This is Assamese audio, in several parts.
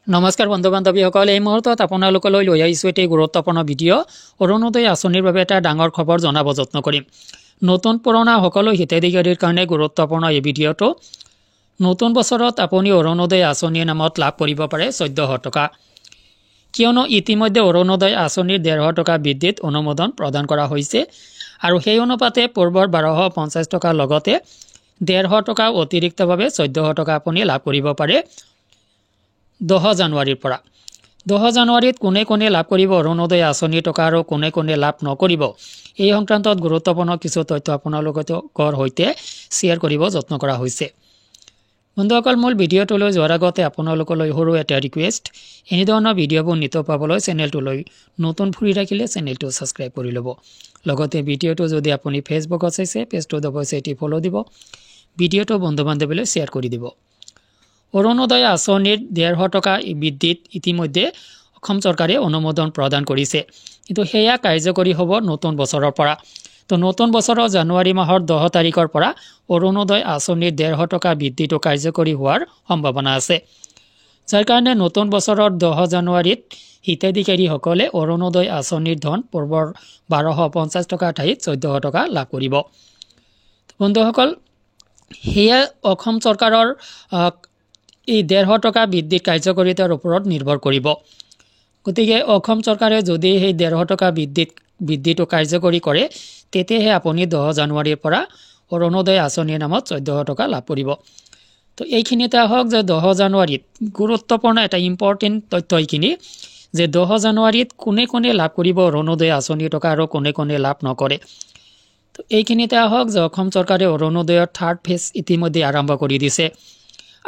নমস্কাৰ বন্ধু বান্ধৱীসকল, এই মুহূৰ্তত আপোনালোকলৈ লৈ আহিছোঁ এটি গুৰুত্বপূৰ্ণ ভিডিঅ'। অৰুণোদয় আঁচনিৰ বাবে এটা ডাঙৰ খবৰ জনাব যত্ন কৰিম। নতুন পুৰণা সকলো হিতাধিকাৰীৰ কাৰণে গুৰুত্বপূৰ্ণ এই ভিডিঅ'টো। নতুন বছৰত আপুনি অৰুণোদয় আঁচনিৰ নামত লাভ কৰিব পাৰে 1400 টকা। কিয়নো ইতিমধ্যে অৰুণোদয় আঁচনিৰ 150 টকা বৃদ্ধিত অনুমোদন প্ৰদান কৰা হৈছে আৰু সেই অনুপাতে পূৰ্বৰ 1250 টকাৰ লগতে 150 টকা অতিৰিক্তভাৱে 1400 টকা আপুনি লাভ কৰিব পাৰে 10 জানুৱাৰীৰ পৰা। 10 জানুৱাৰীত কোনে কোনে লাভ কৰিব অৰুণোদয় আঁচনিৰ টকা আৰু কোনে কোনে লাভ নকৰিব, এই সংক্ৰান্তত গুৰুত্বপূৰ্ণ কিছু তথ্য আপোনালোকৰ সৈতে শ্বেয়াৰ কৰিব যত্ন কৰা হৈছে। বন্ধুসকল, মূল ভিডিঅ'টোলৈ যোৱাৰ আগতে আপোনালোকলৈ সৰু এটা ৰিকুৱেষ্ট, এনেধৰণৰ ভিডিঅ'বোৰ নিতৌ পাবলৈ চেনেলটোলৈ নতুন ফুৰি থাকিলে চেনেলটো ছাবস্ক্ৰাইব কৰি ল'ব। লগতে ভিডিঅ'টো যদি আপুনি ফেচবুকত চাইছে, পেজটো অৱশ্যে এটি ফ'ল' দিব, ভিডিঅ'টো বন্ধু বান্ধৱীলৈ শ্বেয়াৰ কৰি দিব। অৰুণোদয় আঁচনিৰ 150 টকা বৃদ্ধিত ইতিমধ্যে অসম চৰকাৰে অনুমোদন প্ৰদান কৰিছে, কিন্তু সেয়া কাৰ্যকৰী হ'ব নতুন বছৰৰ পৰা। তো নতুন বছৰৰ জানুৱাৰী মাহৰ 10 তাৰিখৰ পৰা অৰুণোদয় আঁচনিৰ 150 টকা বৃদ্ধিটো কাৰ্যকৰী হোৱাৰ সম্ভাৱনা আছে, যাৰ কাৰণে নতুন বছৰৰ 10 জানুৱাৰীত হিতাধিকাৰীসকলে অৰুণোদয় আঁচনিৰ ধন পূৰ্বৰ 1250 টকাৰ ঠাইত 1400 টকা লাভ কৰিব। বন্ধুসকল, সেয়া অসম চৰকাৰৰ এই 150 টকা বৃদ্ধিৰ কাৰ্যকৰীতাৰ ওপৰত নিৰ্ভৰ কৰিব। গতিকে অসম চৰকাৰে যদি সেই 150 টকা বৃদ্ধিটো কাৰ্যকৰী কৰে, তেতিয়াহে আপুনি 10 জানুৱাৰীৰ পৰা অৰুণোদয় আঁচনিৰ নামত 1400 টকা লাভ কৰিব। তো এইখিনিতে আহক যে 10 জানুৱাৰীত গুৰুত্বপূৰ্ণ এটা ইম্পৰ্টেণ্ট তথ্য এইখিনি যে 10 জানুৱাৰীত কোনে কোনে লাভ কৰিব অৰুণোদয় আঁচনিৰ টকা আৰু কোনে কোনে লাভ নকৰে। তো এইখিনিতে আহক যে অসম চৰকাৰে অৰুণোদয়ৰ 3rd ফেজ ইতিমধ্যে আৰম্ভ কৰি দিছে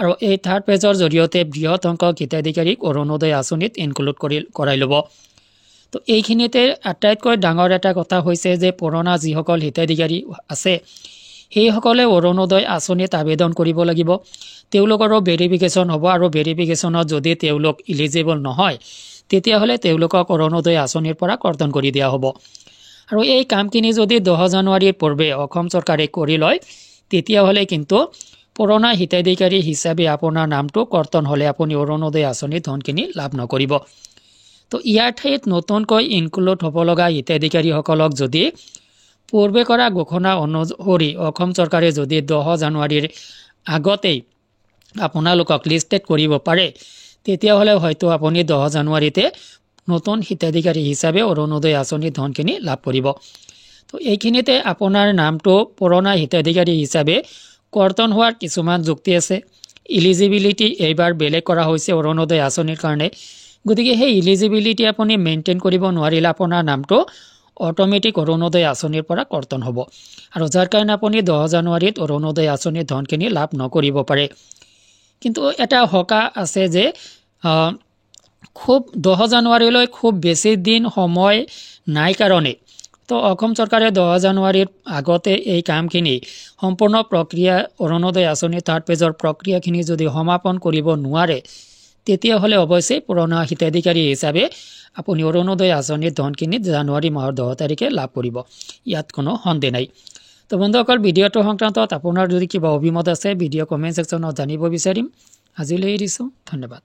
আৰু এই 3rd ফেজৰ জৰিয়তে বৃহৎ সংখ্যক হিতাধিকাৰীক অৰুণোদয় আঁচনিত ইনক্লুড কৰাই ল'ব। তো এইখিনিতে আটাইতকৈ ডাঙৰ এটা কথা হৈছে যে পুৰণা যিসকল হিতাধিকাৰী আছে সেইসকলে অৰুণোদয় আঁচনিত আবেদন কৰিব লাগিব। তেওঁলোকৰো ভেৰিফিকেশ্যন হ'ব আৰু ভেৰিফিকেশ্যনত যদি তেওঁলোক ইলিজিবল নহয়, তেতিয়াহ'লে তেওঁলোকক অৰুণোদয় আঁচনিৰ পৰা কৰ্তন কৰি দিয়া হ'ব। আৰু এই কামখিনি যদি 10 জানুৱাৰীৰ পূৰ্বে অসম চৰকাৰে কৰি লয়, তেতিয়াহ'লে কিন্তু পুৰণা হিতাধিকাৰী হিচাপে আপোনাৰ নামটো কৰ্তন হ'লে আপুনি অৰুণোদয় আঁচনিৰ ধনখিনি লাভ নকৰিব। তো ইয়াৰ ঠাইত নতুনকৈ ইনক্লুড হ'ব লগা হিতাধিকাৰীসকলক যদি পূৰ্বে কৰা ঘোষণা অনুসৰি অসম চৰকাৰে যদি 10 জানুৱাৰীৰ আগতেই আপোনালোকক লিষ্টেড কৰিব পাৰে, তেতিয়াহ'লে হয়তো আপুনি 10 জানুৱাৰীতে নতুন হিতাধিকাৰী হিচাপে অৰুণোদয় আঁচনিৰ ধনখিনি লাভ কৰিব। তো এইখিনিতে আপোনাৰ নামটো পুৰণা হিতাধিকাৰী হিচাপে কৰ্তন হোৱাৰ কিছুমান যুক্তি আছে। ইলিজিবিলিটি এইবাৰ বেলেগ কৰা হৈছে অৰুণোদয় আঁচনিৰ কাৰণে, গতিকে সেই ইলিজিবিলিটি আপুনি মেইনটেইন কৰিব নোৱাৰিলে আপোনাৰ নামটো অট'মেটিক অৰুণোদয় আঁচনিৰ পৰা কৰ্তন হ'ব আৰু যাৰ কাৰণে আপুনি 10 জানুৱাৰীত অৰুণোদয় আঁচনিৰ ধনখিনি লাভ নকৰিব পাৰে। কিন্তু এটা শকা আছে যে খুব 10 জানুৱাৰীলৈ খুব বেছি দিন সময় নাই কাৰণে তো অসম চৰকাৰে 10 জানুৱাৰীৰ আগতে এই কামখিনি সম্পূৰ্ণ প্ৰক্ৰিয়া অৰুণোদয় আঁচনিৰ 3rd ফেজৰ প্ৰক্ৰিয়াখিনি যদি সমাপন কৰিব নোৱাৰে, তেতিয়াহ'লে অৱশ্যেই পুৰণা হিতাধিকাৰী হিচাপে আপুনি অৰুণোদয় আঁচনিৰ ধনখিনি জানুৱাৰী মাহৰ 10 তাৰিখে লাভ কৰিব, ইয়াত কোনো সন্দেহ নাই। তো বন্ধুসকল, ভিডিঅ'টোৰ সংক্ৰান্তত আপোনাৰ যদি কিবা অভিমত আছে ভিডিঅ' কমেণ্ট ছেকশ্যনত জানিব বিচাৰিম। আজিলৈ এৰিছোঁ, ধন্যবাদ।